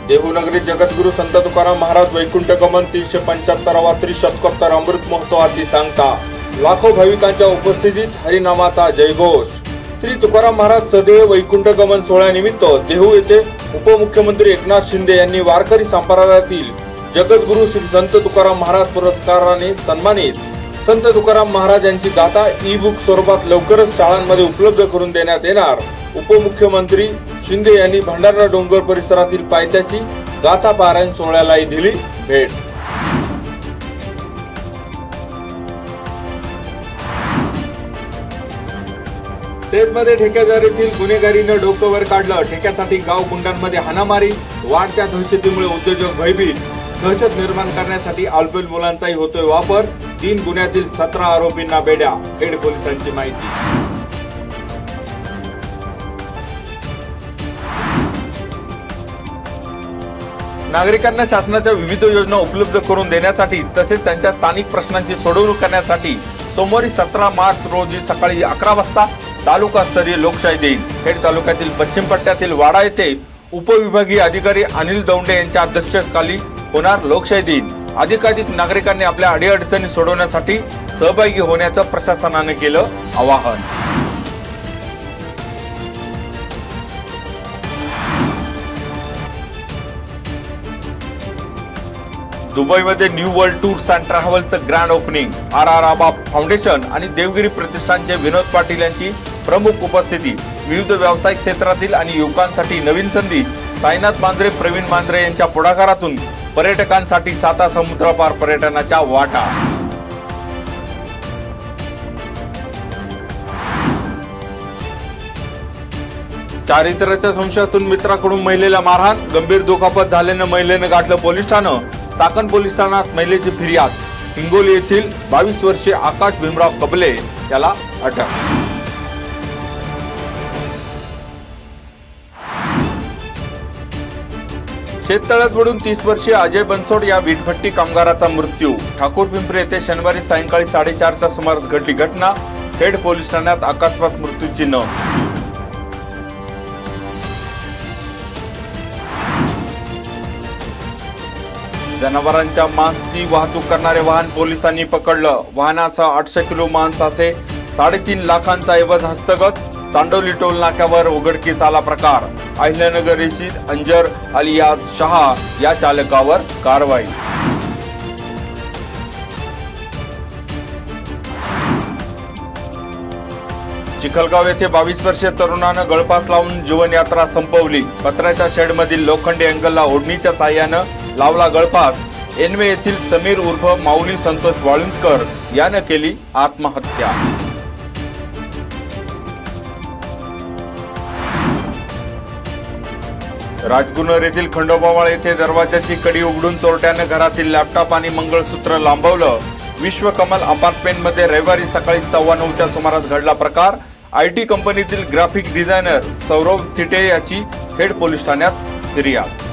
देहूनगरी जगद्गुरू संत तुकाराम महाराज वैकुंठ गमन 375वा त्रिशतकोत्तर अमृत महोत्सवाची सांगता। लाखो भाविकांच्या उपस्थितीत हरिनामाचा जयघोष। श्री तुकाराम महाराज सदैव वैकुंठ गमन सोहळ्यानिमित्त देहू येथे उपमुख्यमंत्री एकनाथ शिंदे यांनी वारकरी संप्रदायातील जगद्गुरू श्री संत तुकाराम महाराज पुरस्काराने सन्मानित। संत तुकाराम महाराज यांची गाथा ई बुक स्वरूपात लवकरच शाळांमध्ये उपलब्ध करून देण्यात येणार। उपमुख्यमंत्री शिंदे यांनी भंडारा डोंगर परिसरातील पायथ्याशी गाथा पारायण सोहळ्यालाही दिली भेट। सेटमध्ये ठेकेदारीतील गुन्हेगारीने डोकं वर काढलं। ठेक्यासाठी गाव गुंडांमध्ये हाणामारी। वाढत्या दहशतीमुळे उद्योजक भयभीत। दहशत निर्माण करण्यासाठी अल्पवयीन मुलांचाही होतोय वापर। 3 गुन्ह्यातील 17 आरोपींना बेड्या। खेड पोलिसांची माहिती। नागरिकांना शासनाच्या विविध योजना उपलब्ध करून देण्यासाठी तसेच त्यांच्या स्थानिक प्रश्नांची सोडवणूक करण्यासाठी सोमवारी 17 मार्च रोजी सकाळी 11 वाजता तालुकास्तरीय लोकशाही दिन खेड तालुक्यातील पश्चिम पट्ट्यातील वाडा येथे उपविभागीय अधिकारी अनिल दौंडे यांच्या अध्यक्षतेखाली होणार लोकशाही दिन। अधिकाधिक नागरिकांनी आपल्या अडीअडचणी सोडवण्यासाठी सहभागी होण्याचं प्रशासनाने केलं आवाहन। दुबईमध्ये न्यू वर्ल्ड टूर्स अँड ट्रॅव्हल्सचं grand opening. R Aaba foundation आणि देवगिरी प्रतिष्ठानचे विनोद पाटील यांची प्रमुख उपस्थिती। विविध व्यावसायिक क्षेत्रातील आणि युवकांसाठी नवीन संधी। साईनाथ मांजरे प्रवीण मांजरे यांच्या पुढाकारातून पर्यटकांसाठी साता समुद्रपार पर्यटनाच्या वाटा। चारित्र्याच्या संशयातून मित्राकडून महिलेला मारहाण। गंभीर दुखापत झाल्याने महिलेने गाठलं पोलीस ठाणं। चाकण पोलीस ठाण्यात महिलेची फिर्याद। हिंगोली येथील 22 वर्षीय आकाश भीमराव कबले याला अटक। शेततळ्यात बुडून 30 वर्षीय अजय बनसोड या वीटभट्टी कामगाराचा मृत्यू। ठाकूर पिंपरी येथे शनिवारी सायंकाळी 4:30च्या सुमारास घडली घटना। खेड पोलीस ठाण्यात अकस्मात मृत्यूची नोंद। जनावरांच्या मांसाची वाहतूक करणारे वाहन पोलिसांनी पकडलं। वाहनासह 800 किलो मांस असे 3.5 लाखांचा ऐवज हस्तगत। चांडोली टोल नाक्यावर उघडकीस आला प्रकार। अहिल्यानगर येथील अंजर अलियाज शहा या चालकावर कारवाई। चिखलगाव येथे 22 वर्षीय तरुणानं गळफास लावून जीवनयात्रा संपवली। पत्र्याच्या शेडमधील लोखंडी अँगलला ओढणीच्या साहाय्यानं लावला गळफास। एनवे येथील समीर उर्फ माऊली संतोष वाळुंजकर यानं केली आत्महत्या। राजगुन्नर येथील खंडोबामाळ येथे दरवाजाची कडी उघडून चोरट्याने घरातील लॅपटॉप आणि मंगळसूत्र लांबवलं। विश्वकमल अपार्टमेंटमध्ये रविवारी सकाळी 9:15च्या सुमारास घडला प्रकार। IT कंपनीतील ग्राफिक डिझायनर सौरभ थिटे याची खेड पोलीस ठाण्यात फिर्याद।